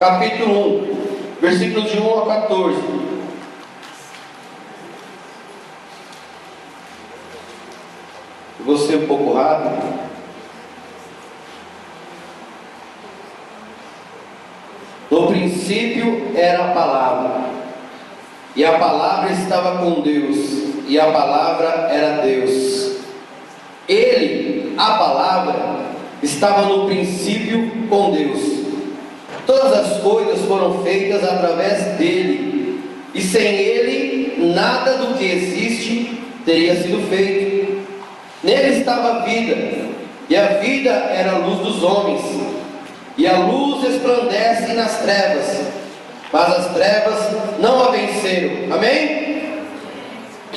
capítulo 1, versículos de 1 a 14. Vou ser um pouco rápido. No princípio era a palavra, e a palavra estava com Deus, e a palavra era Deus. Ele, a palavra, estava no princípio com Deus. Todas as coisas foram feitas através dele, e sem ele nada do que existe teria sido feito. Nele estava a vida, e a vida era a luz dos homens. E a luz resplandece nas trevas, mas as trevas não a venceram. Amém?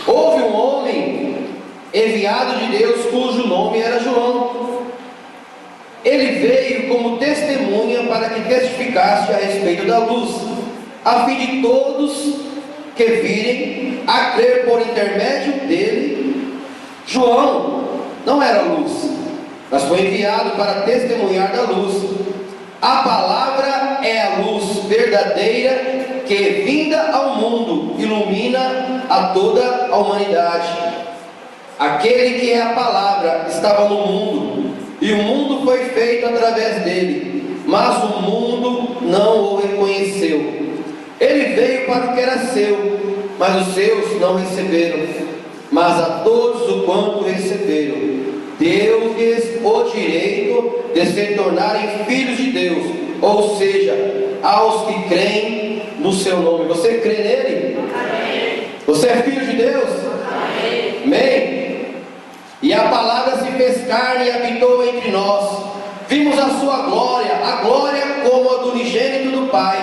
Houve um homem enviado de Deus, cujo nome era João. Ele veio como testemunha para que testificasse a respeito da luz, a fim de todos que virem a crer por intermédio dele. João não era luz, mas foi enviado para testemunhar da luz. A palavra é a luz verdadeira que, vinda ao mundo, ilumina a toda a humanidade. Aquele que é a palavra estava no mundo, e o mundo foi feito através dele, mas o mundo não o reconheceu. Ele veio para o que era seu, mas os seus não receberam. Mas a todos o quanto receberam, deu-lhes o direito de se tornarem filhos de Deus, ou seja, aos que creem no seu nome. Você crê nele? Amém. Você é filho de Deus? Amém. Amém. E a palavra se fez carne e habitou entre nós. Vimos a sua glória, a glória como a do unigênito do Pai,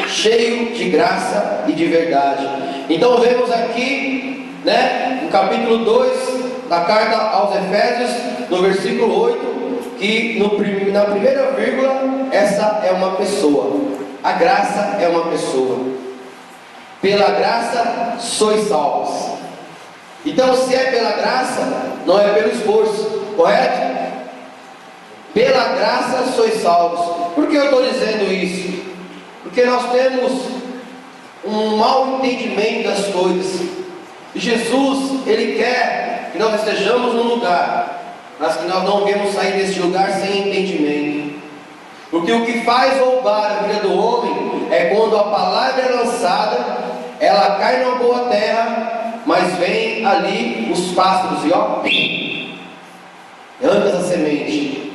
cheio de graça e de verdade. Então vemos aqui, no capítulo 2 da carta aos Efésios, no versículo 8, que na primeira vírgula, essa é uma pessoa. A graça é uma pessoa. Pela graça sois salvos. Então, se é pela graça, não é pelo esforço, correto? Pela graça sois salvos. Por que eu estou dizendo isso? Porque nós temos um mau entendimento das coisas. E Jesus, Ele quer que nós estejamos num lugar, mas que nós não devemos sair desse lugar sem entendimento. Porque o que faz roubar a vida do homem é quando a palavra é lançada, ela cai numa boa terra, mas vem ali os pássaros e arranca essa semente.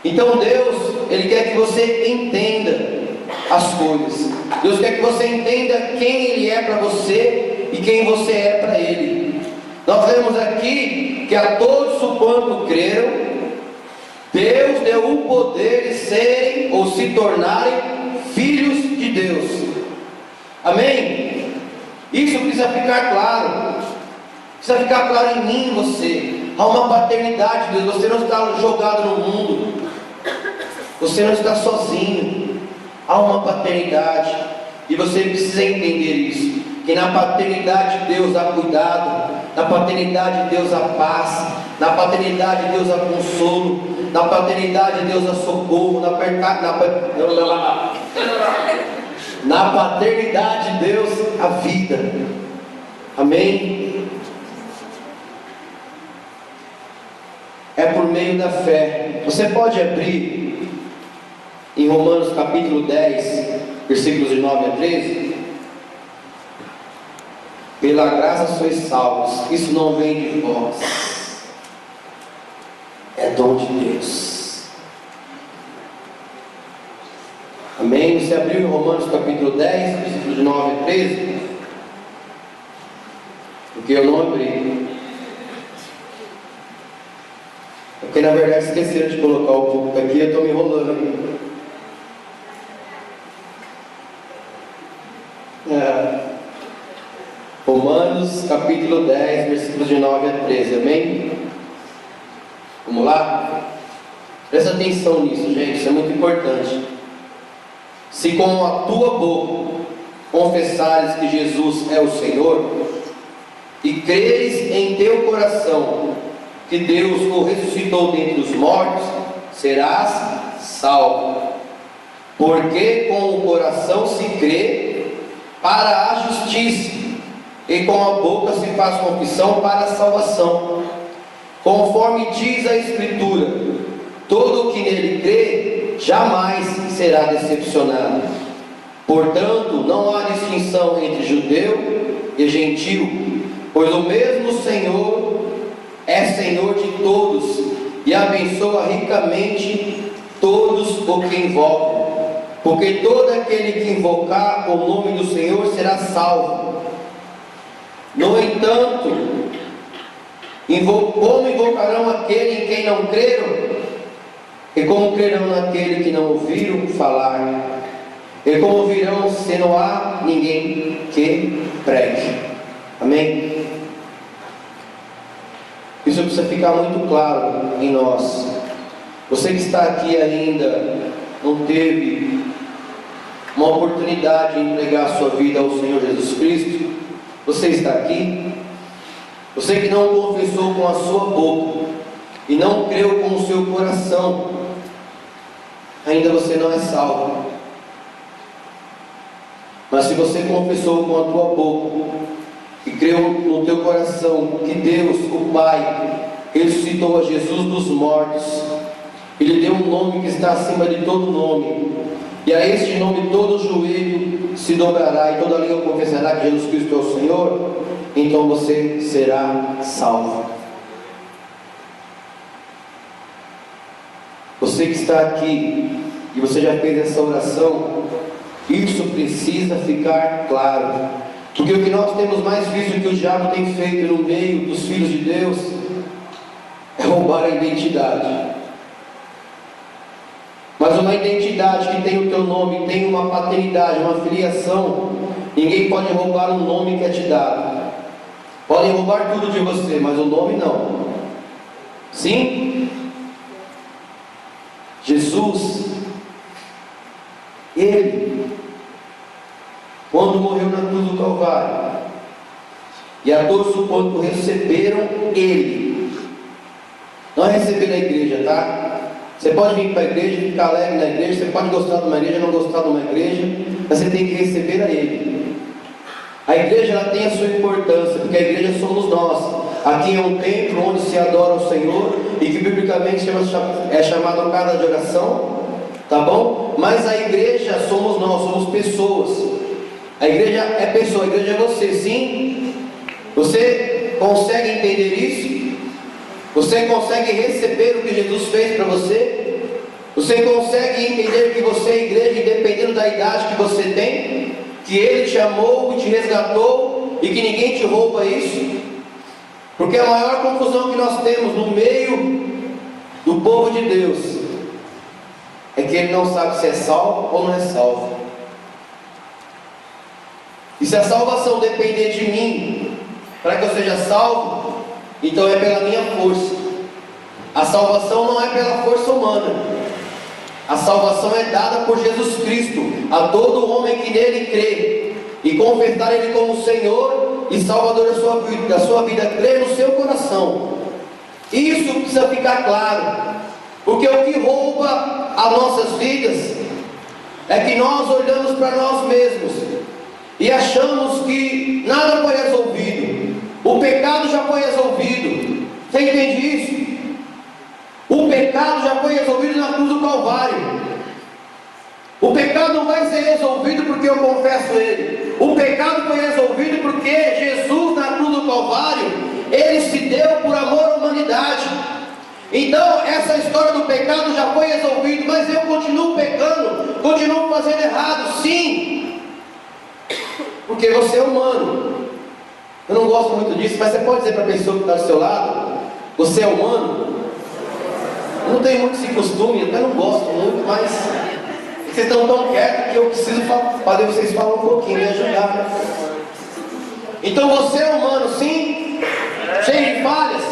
Então Deus, Ele quer que você entenda as coisas. Deus quer que você entenda quem Ele é para você e quem você é para Ele. Nós vemos aqui que a todos o quanto creram, Deus deu o poder de serem ou se tornarem filhos de Deus. Amém? Isso precisa ficar claro. Precisa ficar claro em mim e você. Há uma paternidade de Deus. Você não está jogado no mundo. Você não está sozinho. Há uma paternidade. E você precisa entender isso. Que na paternidade de Deus há cuidado. Na paternidade de Deus há paz. Na paternidade de Deus há consolo. Na paternidade de Deus há socorro. Na paternidade de Deus há vida. Amém? É por meio da fé. Você pode abrir em Romanos capítulo 10, versículos de 9 a 13. Pela graça sois salvos. Isso não vem de vós, é dom de Deus. Amém? Você abriu em Romanos capítulo 10, versículos de 9 a 13? Porque eu não abri. Porque na verdade esqueceram de colocar o público aqui, eu estou me enrolando aqui. Romanos capítulo 10, versículos de 9 a 13, amém? Vamos lá? Presta atenção nisso, gente, isso é muito importante. Se com a tua boca confessares que Jesus é o Senhor, e creres em teu coração que Deus o ressuscitou dentre os mortos, serás salvo. Porque com o coração se crê para a justiça, e com a boca se faz confissão para a salvação. Conforme diz a Escritura: todo o que nele crê jamais será decepcionado. Portanto, não há distinção entre judeu e gentil, pois o mesmo Senhor é Senhor de todos e abençoa ricamente todos os que invocam. Porque todo aquele que invocar o nome do Senhor será salvo. No entanto, como invocarão aquele em quem não creram? E como crerão naquele que não ouviram falar? E como ouvirão se não há ninguém que pregue? Amém? Isso precisa ficar muito claro em nós. Você que está aqui ainda não teve uma oportunidade de entregar a sua vida ao Senhor Jesus Cristo, você está aqui. Você que não confessou com a sua boca e não creu com o seu coração, ainda você não é salvo. Mas se você confessou com a tua boca e creu no teu coração que Deus, o Pai, ressuscitou a Jesus dos mortos, Ele deu um nome que está acima de todo nome, e a este nome todo joelho se dobrará e toda língua confessará que Jesus Cristo é o Senhor, então você será salvo. Você que está aqui e você já fez essa oração, isso precisa ficar claro, porque o que nós temos mais visto que o diabo tem feito no meio dos filhos de Deus é roubar a identidade. Mas uma identidade que tem o teu nome, tem uma paternidade, uma filiação, ninguém pode roubar um nome que é te dado. Podem roubar tudo de você, mas o nome não. Sim? Jesus, Ele, quando morreu na cruz do Calvário, e a todos quanto receberam Ele, não é receber na igreja, tá? Você pode vir para a igreja, ficar alegre na igreja, você pode gostar de uma igreja, não gostar de uma igreja, mas você tem que receber a Ele. A igreja ela tem a sua importância, porque a igreja somos nós. Aqui é um templo onde se adora o Senhor, e que biblicamente é chamado casa de oração, tá bom? Mas a igreja somos nós, somos pessoas. A igreja é pessoa, a igreja é você, sim? Você consegue entender isso? Você consegue receber o que Jesus fez para você? Você consegue entender que você é igreja independente da idade que você tem? Que Ele te amou e te resgatou e que ninguém te rouba isso? Porque a maior confusão que nós temos no meio do povo de Deus é que ele não sabe se é salvo ou não é salvo. E se a salvação depender de mim para que eu seja salvo, então é pela minha força. A salvação não é pela força humana. A salvação é dada por Jesus Cristo a todo homem que nele crê e confessar Ele como Senhor e Salvador da sua vida, crê no seu coração. Isso precisa ficar claro, porque o que rouba as nossas vidas é que nós olhamos para nós mesmos e achamos que nada foi resolvido. O pecado já foi resolvido. Você entende isso? O pecado já foi resolvido na cruz do Calvário. O pecado não vai ser resolvido porque eu confesso Ele. O pecado foi resolvido porque Jesus na cruz do Calvário, Ele se deu por amor à humanidade. Então essa história do pecado já foi resolvida, mas eu continuo pecando, continuo fazendo errado, sim, porque você é humano. Eu não gosto muito disso, mas você pode dizer para a pessoa que está do seu lado: você é humano? Eu não tenho muito esse costume, até não gosto muito, mas vocês estão tão quietos que eu preciso fazer vocês falar um pouquinho, me ajudar, né? Então você é humano, sim? Cheio de falhas?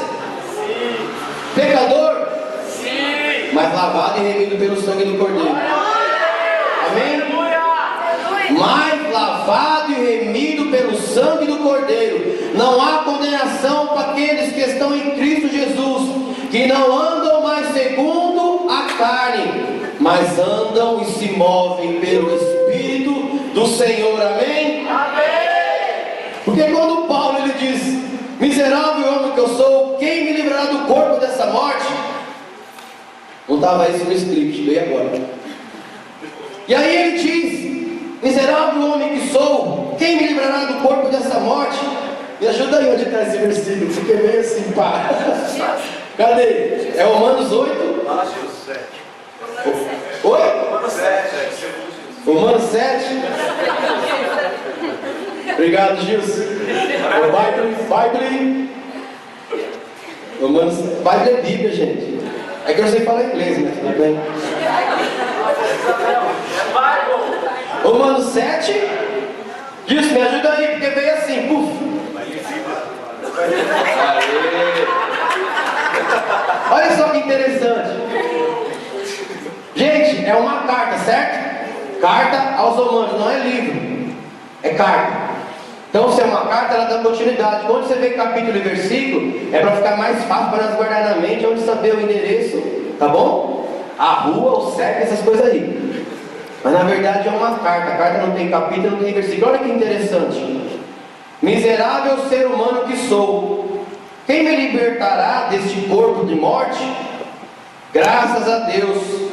Sim. Pecador? Sim. Mas lavado e remido pelo sangue do Cordeiro. Amém? Mas lavado e remido pelo sangue do Cordeiro. Não há condenação para aqueles que estão em Cristo Jesus, que não andam mais segundo a carne, mas andam e se movem pelo Espírito do Senhor, amém? Porque quando Paulo ele diz: miserável homem que eu sou, quem me livrará do corpo dessa morte? Não estava isso no script, veio agora. E aí ele diz: miserável homem que sou, quem me livrará do corpo dessa morte? Me ajuda aí onde está esse versículo, porque meio assim, pá. Cadê? É Romanos 8? Oi? Romanos 7. Obrigado, Gilson. Bible. Romanos. Bible é Bíblia, gente. É que eu sei falar inglês, mas tudo bem. Romanos 7. Gilson, me ajuda aí, porque veio assim, puf. Olha só que interessante. Gente, é uma carta, certo? Carta aos Romanos, não é livro, é carta. Então, se é uma carta, ela dá continuidade. Quando você vê capítulo e versículo, é para ficar mais fácil para nós guardar na mente, onde saber o endereço, tá bom? A rua, o CEP, essas coisas aí. Mas na verdade é uma carta. A carta não tem capítulo, não tem versículo. Olha que interessante. Miserável ser humano que sou, quem me libertará deste corpo de morte? Graças a Deus,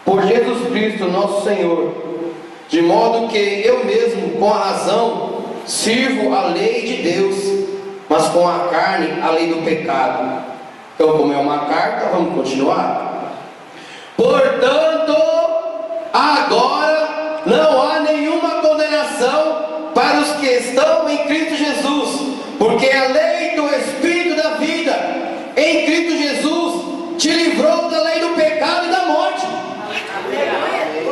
por Jesus Cristo nosso Senhor, de modo que eu mesmo, com a razão, sirvo a lei de Deus, mas com a carne, a lei do pecado. Então, como é uma carta, vamos continuar. Portanto, agora não há nenhuma condenação para os que estão em Cristo Jesus, porque a lei do Espírito da vida em Cristo Jesus te livrou da lei do pecado e da morte.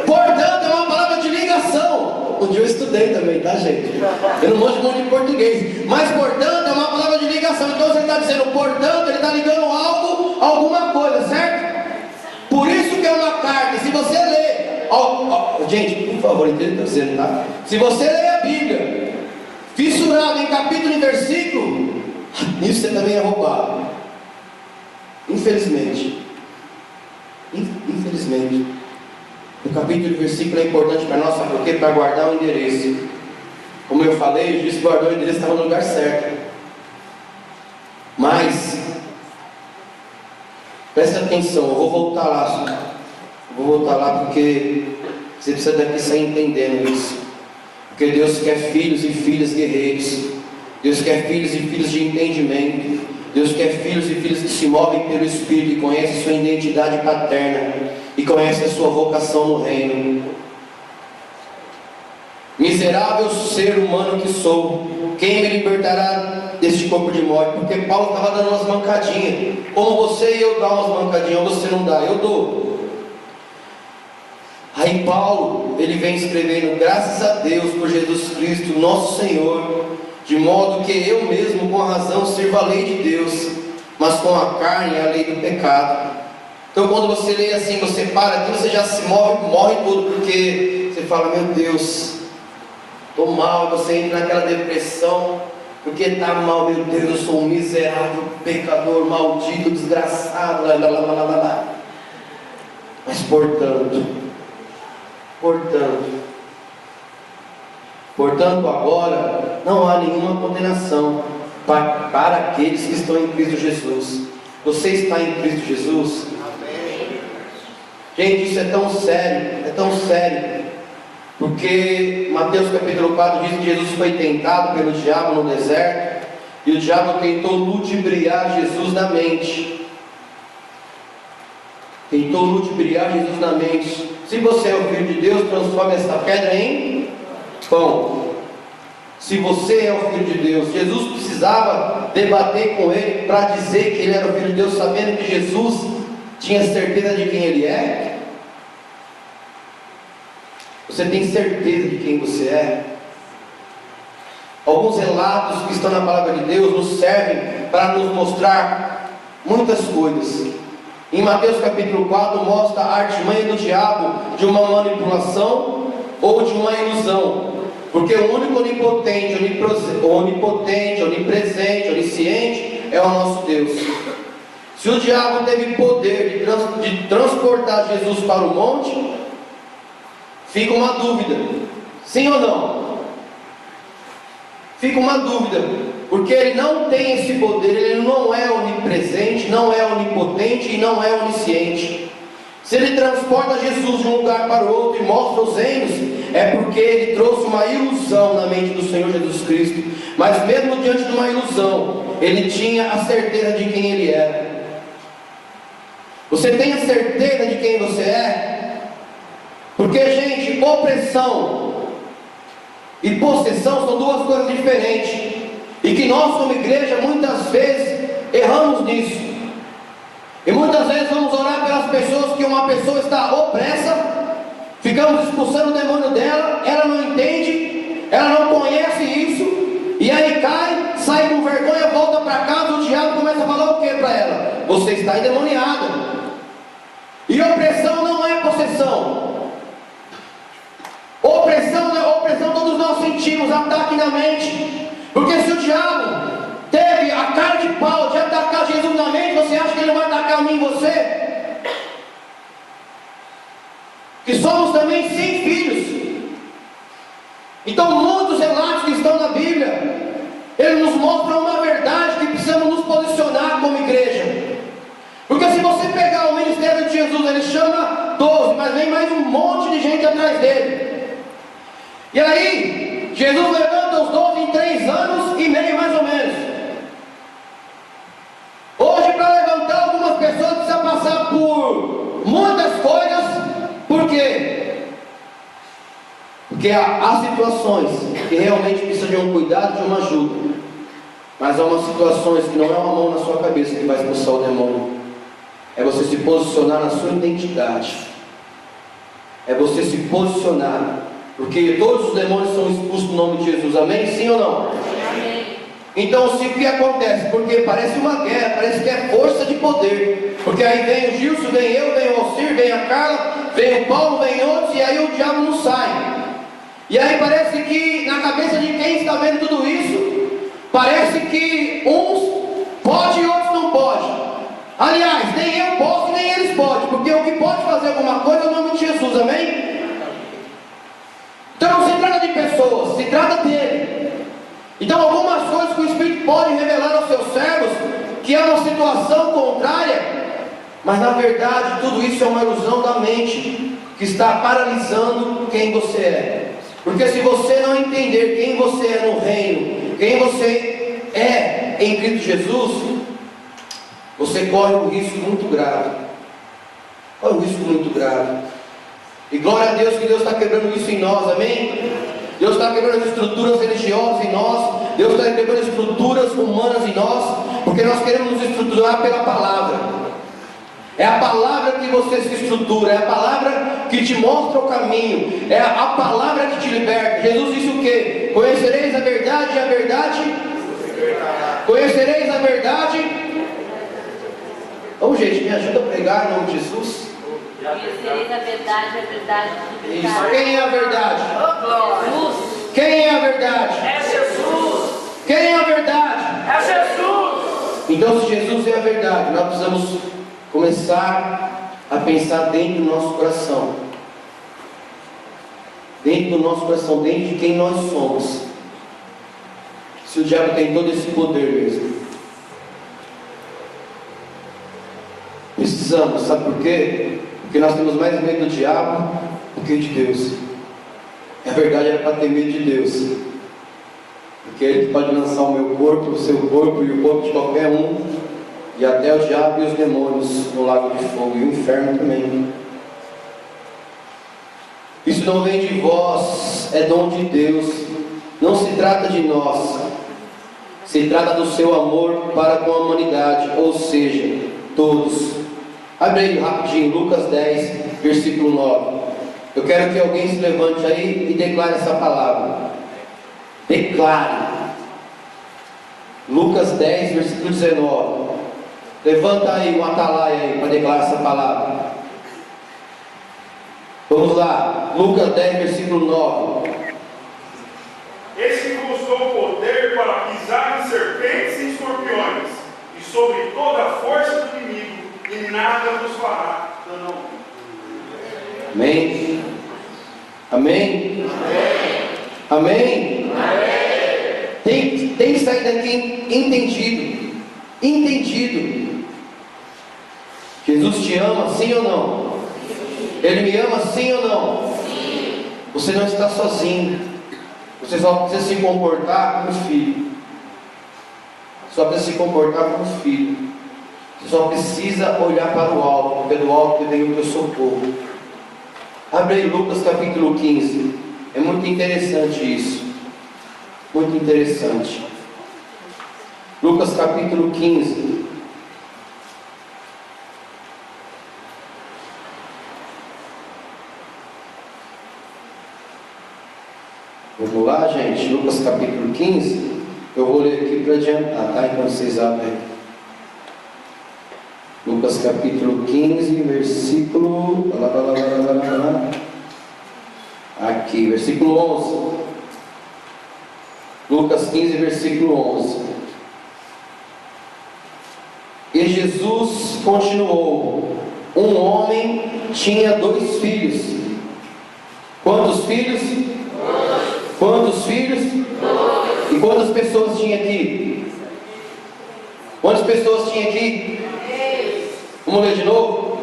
Portanto, é uma palavra de ligação. Um dia eu estudei também, tá, gente? Eu não manjo muito de português, mas portanto é uma palavra de ligação. Então você está dizendo, portanto, ele está ligando algo a alguma coisa, certo? Por isso que é uma carta. Se você ler, gente, por favor, entenda o que eu estou dizendo, tá? Se você ler a Bíblia fissurado em capítulo e versículo, isso você também é roubado. Infelizmente. Infelizmente. O capítulo e versículo é importante para nós, sabe por quê? Para guardar o endereço. Como eu falei, o juiz guardou o endereço, estava no lugar certo. Mas, presta atenção, eu vou voltar lá. Vou voltar lá porque você precisa daqui sair entendendo isso. Porque Deus quer filhos e filhas guerreiros. Deus quer filhos e filhas de entendimento. Deus quer filhos e filhas que se movem pelo Espírito e conhecem sua identidade paterna e conhecem a sua vocação no reino. Miserável ser humano que sou, quem me libertará deste corpo de morte? Porque Paulo estava dando umas mancadinhas. Como você e eu dá umas mancadinhas, ou você não dá, eu dou. Aí Paulo, ele vem escrevendo, graças a Deus por Jesus Cristo, nosso Senhor, de modo que eu mesmo com razão sirvo a lei de Deus, mas com a carne a lei do pecado. Então quando você lê assim, você para aqui, você já se morre tudo, porque você fala, meu Deus, estou mal, você entra naquela depressão, porque está mal, meu Deus, eu sou um miserável, pecador, maldito, desgraçado, Mas portanto agora não há nenhuma condenação para aqueles que estão em Cristo Jesus. Você está em Cristo Jesus? Amém. Gente, isso é tão sério, porque Mateus capítulo 4 diz que Jesus foi tentado pelo diabo no deserto, e o diabo tentou ludibriar Jesus na mente. Se você é o Filho de Deus, transforme esta pedra em pão. Se você é o Filho de Deus, Jesus precisava debater com ele para dizer que ele era o Filho de Deus, sabendo que Jesus tinha certeza de quem ele é. Você tem certeza de quem você é? Alguns relatos que estão na palavra de Deus nos servem para nos mostrar muitas coisas. Em Mateus capítulo 4 mostra a artimanha do diabo de uma manipulação ou de uma ilusão, porque o único onipotente, onipresente, onisciente é o nosso Deus. Se o diabo teve poder de transportar transportar Jesus para o monte, fica uma dúvida, sim ou não? Fica uma dúvida, porque ele não tem esse poder, ele não é onipresente, não é onipotente e não é onisciente. Se ele transporta Jesus de um lugar para o outro e mostra os reinos, é porque ele trouxe uma ilusão na mente do Senhor Jesus Cristo. Mas mesmo diante de uma ilusão, ele tinha a certeza de quem ele era. Você tem a certeza de quem você é? Porque, gente, opressão e possessão são duas coisas diferentes, e que nós como igreja muitas vezes erramos nisso, e muitas vezes vamos orar pelas pessoas, que uma pessoa está opressa, ficamos expulsando o demônio dela, ela não entende, ela não conhece isso, e aí cai, sai com vergonha, volta para casa, o diabo começa a falar o que para ela? Você está endemoniada. E opressão não é possessão. Opressão todos nós sentimos, ataque na mente. Porque se o diabo teve a cara de pau de atacar Jesus na mente, você acha que ele vai atacar a mim e você? Que somos também 100 filhos. Então muitos relatos que estão na Bíblia, eles nos mostram uma verdade que precisamos nos posicionar como igreja. Porque se você pegar o ministério de Jesus, ele chama 12, mas vem mais um monte de gente atrás dele. E aí, Jesus levanta os 12 em 3 anos e meio mais ou menos. Hoje, para levantar algumas pessoas, precisa passar por muitas coisas. Por quê? Porque há situações que realmente precisam de um cuidado, de uma ajuda. Mas há umas situações que não é uma mão na sua cabeça que vai expulsar o demônio. É você se posicionar na sua identidade. É você se posicionar. Porque todos os demônios são expulsos no nome de Jesus. Amém? Sim ou não? Amém. Então, o que acontece? Porque parece uma guerra, parece que é força de poder. Porque aí vem o Gilson, vem eu, vem o Alcir, vem a Carla, vem o Paulo, vem outros, e aí o diabo não sai. E aí parece que na cabeça de quem está vendo tudo isso, parece que uns pode e outros não pode. Aliás, nem eu posso, nem eles podem, porque o que pode fazer alguma coisa é o nome de Jesus, amém? Então não se trata de pessoas, se trata dele. Então algumas coisas que o Espírito pode revelar aos seus servos, que é uma situação contrária, mas na verdade tudo isso é uma ilusão da mente, que está paralisando quem você é. Porque se você não entender quem você é no reino, quem você é em Cristo Jesus, você corre um risco muito grave. Corre um risco muito grave. E glória a Deus que Deus está quebrando isso em nós, amém? Deus está quebrando as estruturas religiosas em nós. Deus está quebrando as estruturas humanas em nós, porque nós queremos nos estruturar pela palavra. É a palavra que você se estrutura, é a palavra que te mostra o caminho, é a palavra que te liberta. Jesus disse o quê? Conhecereis a verdade e a verdade. Conhecereis a verdade. Vamos, gente, me ajuda a pregar em nome de Jesus. Conhecereis a verdade Isso. Quem é a verdade? Jesus. Quem é a verdade? É Jesus. Quem é a verdade? É Jesus. Então, se Jesus é a verdade, nós precisamos começar a pensar dentro do nosso coração. Dentro do nosso coração, dentro de quem nós somos. Se o diabo tem todo esse poder mesmo. Precisamos, sabe por quê? Porque nós temos mais medo do diabo do que de Deus. A verdade era para ter medo de Deus. Porque Ele pode lançar o meu corpo, o seu corpo e o corpo de qualquer um, e até o diabo e os demônios no lago de fogo, e o inferno também. Isso não vem de vós, é dom de Deus. Não se trata de nós, se trata do seu amor para com a humanidade, ou seja, todos. Abre aí rapidinho, Lucas 10, versículo 9. Eu quero que alguém se levante aí e declare essa palavra. Declare. Lucas 10, versículo 19. Levanta aí um atalaia aí para declarar essa palavra. Vamos lá, Lucas 10, versículo 9. Esse que vos dou poder para pisar em serpentes e escorpiões, e sobre toda a força do inimigo, e nada vos fará dano algum. Amém? Amém? Amém? Tem que sair daqui entendido. Entendido. Jesus te ama, sim ou não? Ele me ama, sim ou não? Sim. Você não está sozinho. Você só precisa se comportar como filho. Só precisa se comportar como filho. Você só precisa olhar para o alto, porque do alto vem o teu socorro. Abre aí Lucas capítulo 15. É muito interessante isso. Muito interessante. Lucas capítulo 15. Vamos lá, gente. Lucas capítulo 15. Eu vou ler aqui para adiantar, tá? Enquanto vocês abrem. Lucas capítulo 15, versículo. Aqui, versículo 11. Lucas 15, versículo 11. E Jesus continuou: um homem tinha 2 filhos. Quantos filhos? 2. Quantos filhos? 2. E quantas pessoas tinha aqui? Quantas pessoas tinha aqui? 3. Vamos ler de novo?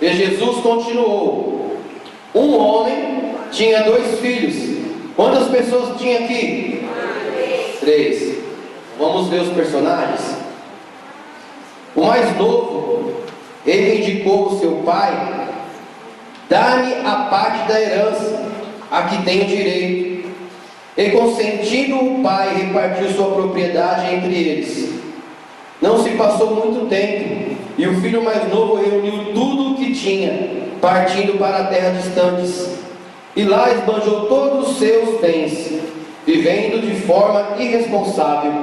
E Jesus continuou: um homem tinha 2 filhos. Quantas pessoas tinha aqui? 3. Vamos ver os personagens. O mais novo, ele indicou ao seu pai: dá-me a parte da herança, a que tenho direito. E consentindo o pai, repartiu sua propriedade entre eles. Não se passou muito tempo, e o filho mais novo reuniu tudo o que tinha, partindo para terras distantes, e lá esbanjou todos os seus bens, vivendo de forma irresponsável.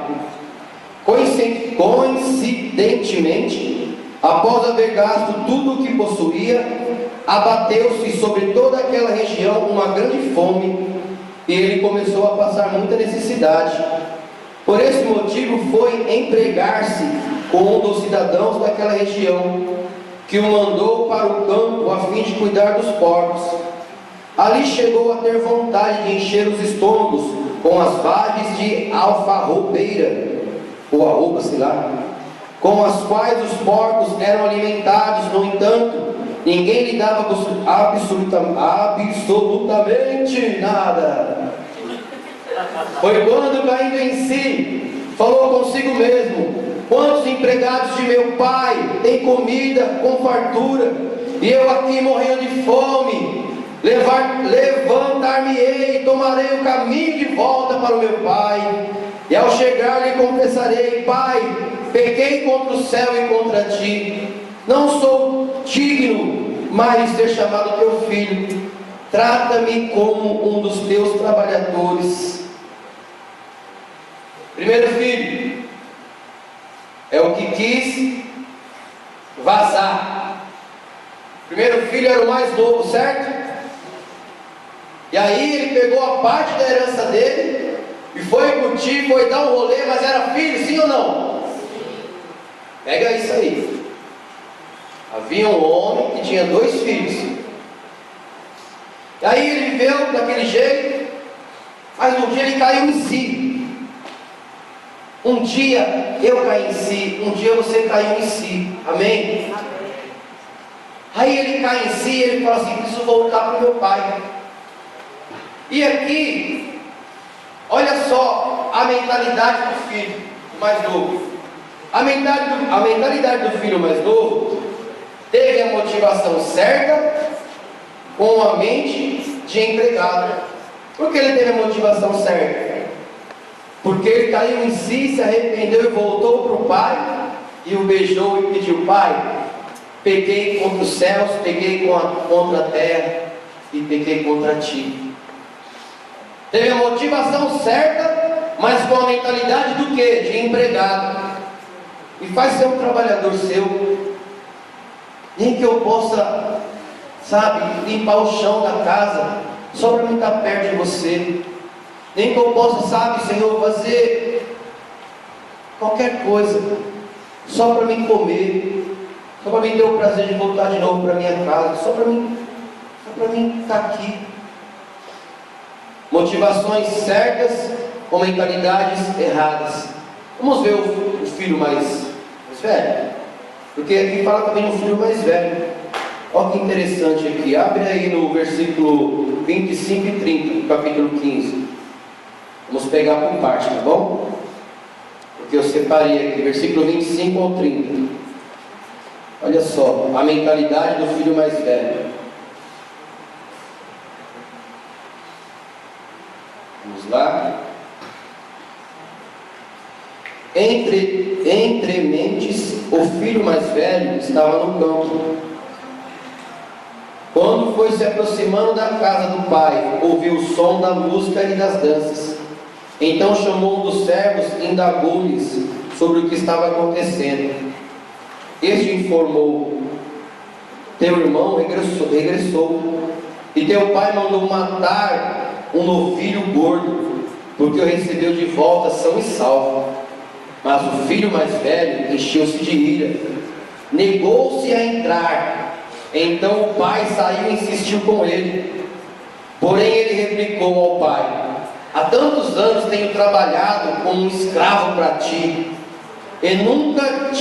Coincidentemente, após haver gasto tudo o que possuía, abateu-se sobre toda aquela região uma grande fome, e ele começou a passar muita necessidade. Por esse motivo foi empregar-se com um dos cidadãos daquela região, que o mandou para o campo a fim de cuidar dos porcos. Ali chegou a ter vontade de encher os estômagos com as vagens de alfarrobeira, ou arroba, sei lá, com as quais os porcos eram alimentados. No entanto, ninguém lhe dava absolutamente nada. Foi quando, caindo em si, falou consigo mesmo: quantos empregados de meu pai têm comida com fartura, e eu aqui morrendo de fome? Levantar-me-ei e tomarei o caminho de volta para o meu pai. E ao chegar lhe confessarei: Pai, pequei contra o céu e contra ti. Não sou digno mais de ser chamado teu filho. Trata-me como um dos teus trabalhadores. Primeiro filho é o que quis vazar. Primeiro filho era o mais novo, certo? E aí ele pegou a parte da herança dele e foi curtir, foi dar um rolê, mas era filho, sim ou não? Sim. Pega isso aí. Havia um homem que tinha 2 filhos. E aí ele viveu daquele jeito, mas um dia ele caiu em si. Um dia eu caí em si, um dia você caiu em si. Amém? Aí ele cai em si e ele fala assim: preciso voltar para o meu pai. E aqui, olha só a mentalidade do filho mais novo. A mentalidade do filho mais novo teve a motivação certa, com a mente de empregado. Por que ele teve a motivação certa? Porque ele caiu em si, se arrependeu e voltou para o pai, e o beijou e pediu: Pai, pequei contra os céus, pequei contra a terra e pequei contra ti. Teve a motivação certa, mas com a mentalidade do quê? De empregado. E faz ser um trabalhador seu. Nem que eu possa, sabe, limpar o chão da casa, só para me estar perto de você. Nem que eu possa, sabe, Senhor, fazer qualquer coisa, só para me comer, só para me ter o prazer de voltar de novo para minha casa, só para mim para mim estar aqui. Motivações certas com mentalidades erradas. Vamos ver o filho mais velho, porque aqui fala também no filho mais velho. Olha que interessante aqui, abre aí no versículo 25 e 30 do capítulo 15. Vamos pegar por parte, tá bom? Porque eu separei aqui, versículo 25 ao 30. Olha só, a mentalidade do filho mais velho. Vamos lá. Entre mentes, o filho mais velho estava no campo. Quando foi se aproximando da casa do pai, ouviu o som da música e das danças. Então chamou um dos servos e indagou-lhes sobre o que estava acontecendo. Este informou: teu irmão regressou, e teu pai mandou matar um novilho gordo, porque o recebeu de volta são e salvo. Mas o filho mais velho encheu-se de ira, negou-se a entrar. Então o pai saiu e insistiu com ele. Porém ele replicou ao pai: há tantos anos tenho trabalhado como um escravo para ti, e nunca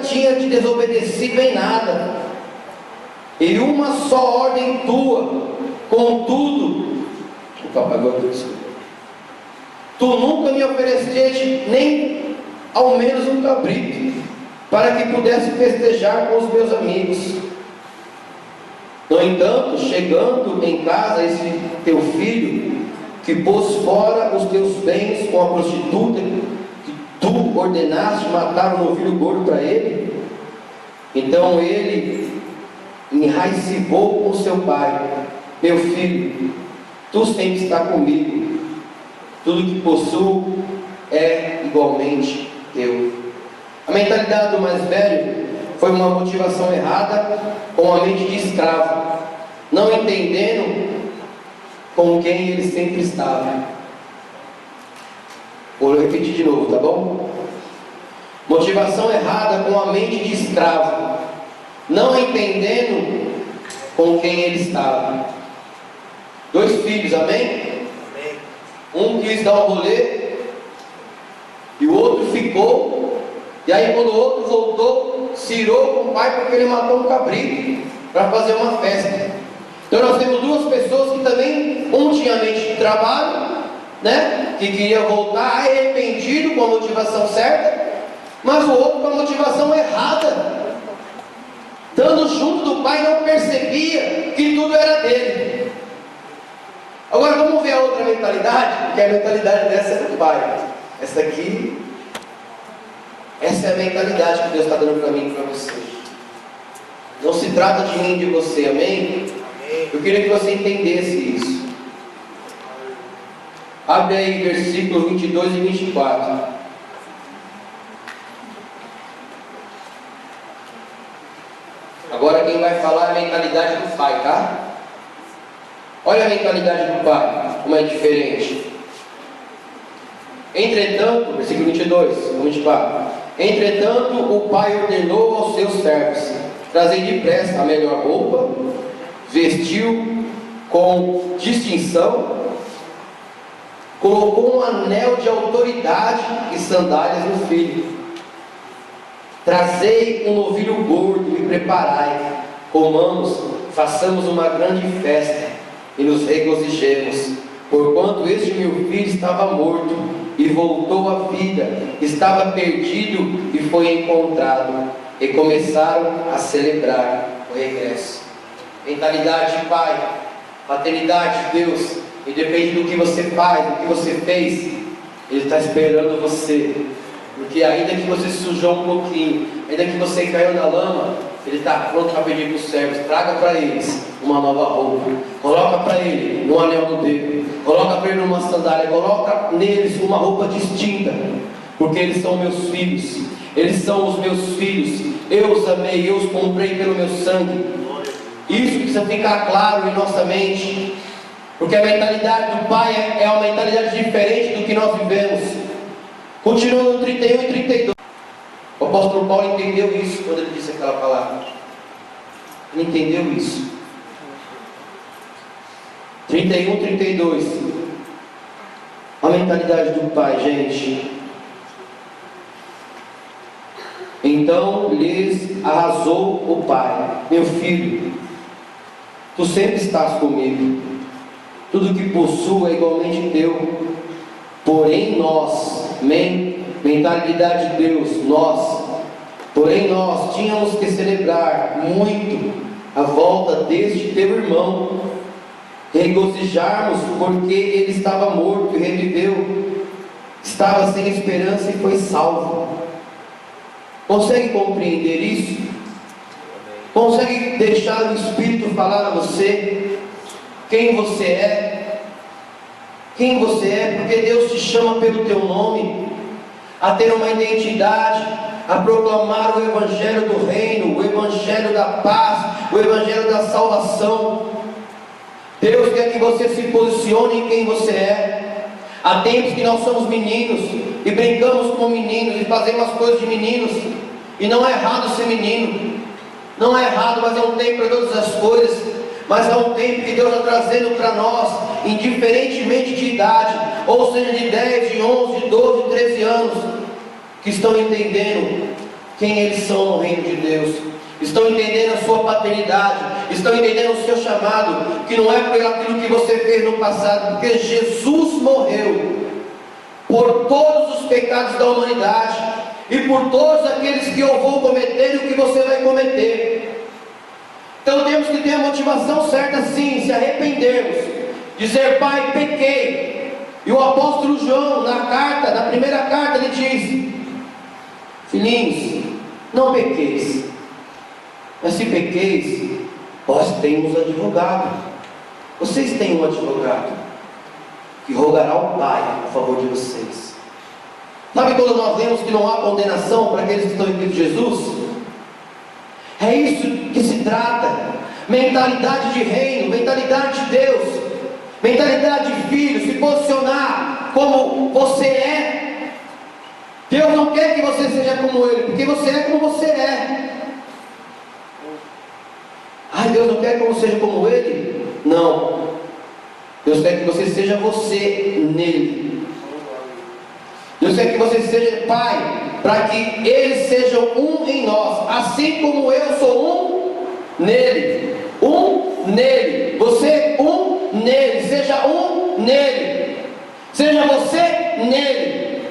tinha te desobedecido em nada, e uma só ordem tua, contudo, tu nunca me ofereceste nem ao menos um cabrito, para que pudesse festejar com os meus amigos. No entanto, chegando em casa esse teu filho, que pôs fora os teus bens com a prostituta, que tu ordenaste matar um novilho gordo para ele, então ele enraivou com seu pai: meu filho, tu sempre está comigo, tudo que possuo é igualmente teu. A mentalidade do mais velho foi uma motivação errada, com a mente de escravo, não entendendo com quem ele sempre estava. Vou repetir de novo, tá bom? Motivação errada com a mente de escravo, não entendendo com quem ele estava. Dois filhos, amém? Um quis dar um rolê e o outro ficou. E aí quando o outro voltou, se irou com o pai porque ele matou um cabrito para fazer uma festa. Então nós temos duas pessoas que também, um tinha mente de trabalho, né, que queria voltar arrependido com a motivação certa, mas o outro com a motivação errada, dando junto do pai, não percebia que tudo era dele. Agora vamos ver a outra mentalidade, porque a mentalidade dessa é do pai. Essa aqui, essa é a mentalidade que Deus está dando para mim e para você. Não se trata de mim e de você, amém? Eu queria que você entendesse isso. Abre aí versículo 22 e 24. Agora quem vai falar é a mentalidade do pai, tá? Olha a mentalidade do pai, como é diferente. Entretanto, versículo 22 e 24. Entretanto, o pai ordenou aos seus servos: trazei depressa a melhor roupa, vestiu com distinção, colocou um anel de autoridade e sandálias no filho. Trazei um novilho gordo e preparai, comamos, façamos uma grande festa e nos regozijemos, porquanto este meu filho estava morto e voltou à vida, estava perdido e foi encontrado. E começaram a celebrar o regresso. Mentalidade de pai, paternidade de Deus, independente do que você faz, do que você fez, Ele está esperando você. Porque ainda que você sujou um pouquinho, ainda que você caiu na lama, Ele está pronto para pedir para os servos: traga para eles uma nova roupa, coloca para ele um anel no dedo, coloca para ele uma sandália, coloca neles uma roupa distinta, porque eles são meus filhos, eles são os meus filhos, eu os amei, eu os comprei pelo meu sangue. Isso precisa ficar claro em nossa mente, porque a mentalidade do pai é uma mentalidade diferente do que nós vivemos. Continua no 31 e 32. O apóstolo Paulo entendeu isso quando ele disse aquela palavra. Ele entendeu isso. 31, 32. A mentalidade do pai, gente. Então lhes arrasou o pai: meu filho, tu sempre estás comigo, tudo que possuo é igualmente teu. Porém nós, mentalidade de Deus, porém nós tínhamos que celebrar muito a volta deste teu irmão, regozijarmos porque ele estava morto e reviveu, estava sem esperança e foi salvo. Consegue compreender isso? Consegue deixar o Espírito falar a você quem você é? Quem você é? Porque Deus te chama pelo teu nome, a ter uma identidade, a proclamar o Evangelho do Reino, o Evangelho da paz, o Evangelho da salvação. Deus quer que você se posicione em quem você é. Há tempos que nós somos meninos e brincamos como meninos e fazemos as coisas de meninos, e não é errado ser menino, não é errado, mas é um tempo para todas as coisas. Mas é um tempo que Deus está trazendo para nós, indiferentemente de idade, ou seja, de 10, de 11, de 12, de 13 anos, que estão entendendo quem eles são no reino de Deus, estão entendendo a sua paternidade, estão entendendo o seu chamado, que não é por aquilo que você fez no passado, porque Jesus morreu por todos os pecados da humanidade, e por todos aqueles que eu vou cometer e o que você vai cometer. Então temos que ter a motivação certa, sim, se arrependermos, dizer: Pai, pequei. E o apóstolo João, na primeira carta, ele diz: filhinhos, não pequeis, mas se pequeis, nós temos advogado. Vocês têm um advogado que rogará ao Pai a favor de vocês. Sabe quando nós lemos que não há condenação para aqueles que estão em Cristo Jesus? É isso que se trata. Mentalidade de reino, mentalidade de Deus, mentalidade de filho, se posicionar como você é. Deus não quer que você seja como Ele, porque você é como você é. Ai, Deus não quer que você seja como Ele? Não. Deus quer que você seja você nele. Deus quer que você seja Pai, para que eles sejam um em nós, assim como eu sou um nele. Um nele. Você um nele. Seja um nele. Seja você nele.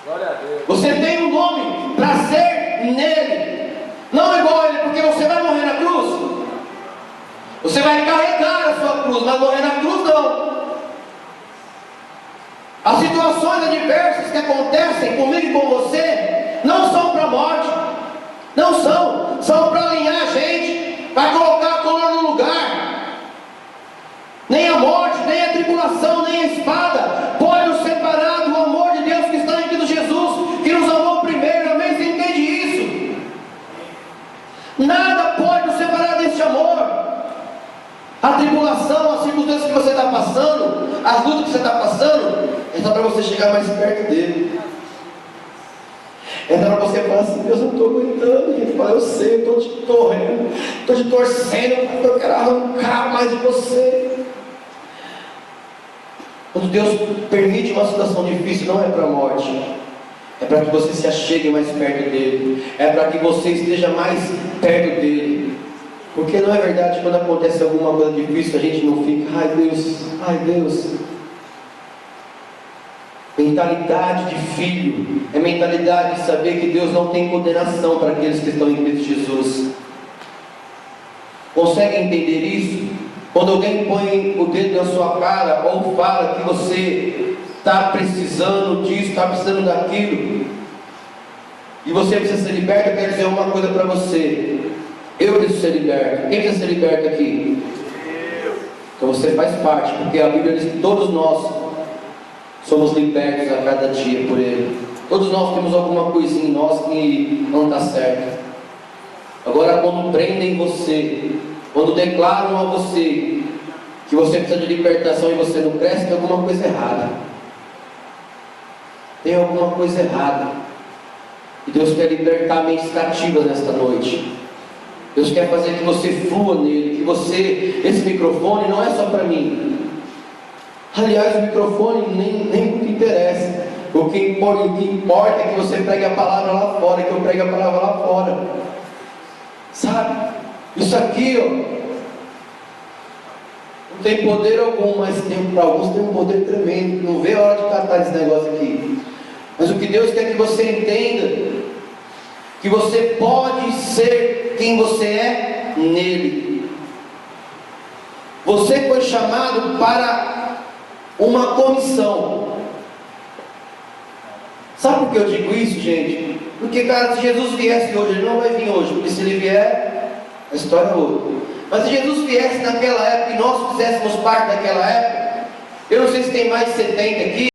Glória a Deus. Você tem um nome para ser nele. Não igual a ele, porque você vai morrer na cruz. Você vai carregar a sua cruz, mas morrer na cruz não. As situações adversas que acontecem comigo e com você não são para a morte, não são para alinhar a gente, para colocar a coluna no lugar. Nem a morte, nem a tribulação, nem a espada pode nos separar do amor de Deus que está em Cristo Jesus, que nos amou primeiro. Amém? Você entende isso? Nada pode nos separar desse amor. A tribulação, as circunstâncias que você está passando, as lutas que você está passando, é só para você chegar mais perto dele. É só para você falar assim: Deus, eu não estou aguentando. Ele fala: eu sei, eu estou te torrendo, estou te torcendo, porque eu quero arrancar mais de você. Quando Deus permite uma situação difícil, não é para a morte, é para que você se achegue mais perto dele, é para que você esteja mais perto dele. Porque não é verdade, quando acontece alguma coisa difícil, a gente não fica: ai Deus, ai Deus. Mentalidade de filho é mentalidade de saber que Deus não tem condenação para aqueles que estão em Cristo Jesus. Consegue entender isso? Quando alguém põe o dedo na sua cara ou fala que você está precisando disso, está precisando daquilo, e você precisa ser liberto, eu quero dizer uma coisa para você: eu preciso ser liberto. Quem precisa ser liberto aqui? Então você faz parte, porque a Bíblia diz que todos nós somos libertos a cada dia por Ele. Todos nós temos alguma coisinha em nós que não está certo. Agora, quando prendem você, quando declaram a você que você precisa de libertação e você não cresce, tem alguma coisa errada. Tem alguma coisa errada. E Deus quer libertar mentes cativas nesta noite. Deus quer fazer que você flua nele, que você, esse microfone não é só para mim, Aliás, o microfone nem muito interessa. O que importa é que você pregue a palavra lá fora, que eu pregue a palavra lá fora. Sabe? Isso aqui, ó, não tem poder algum, mas para alguns tem um poder tremendo. Não vê a hora de catar esse negócio aqui. Mas o que Deus quer que você entenda, que você pode ser quem você é nele. Você foi chamado para uma comissão. Sabe por que eu digo isso, gente? Porque, cara, se Jesus viesse hoje, ele não vai vir hoje, porque se ele vier, a história é outra. Mas se Jesus viesse naquela época e nós fizéssemos parte daquela época, eu não sei se tem mais de 70 aqui.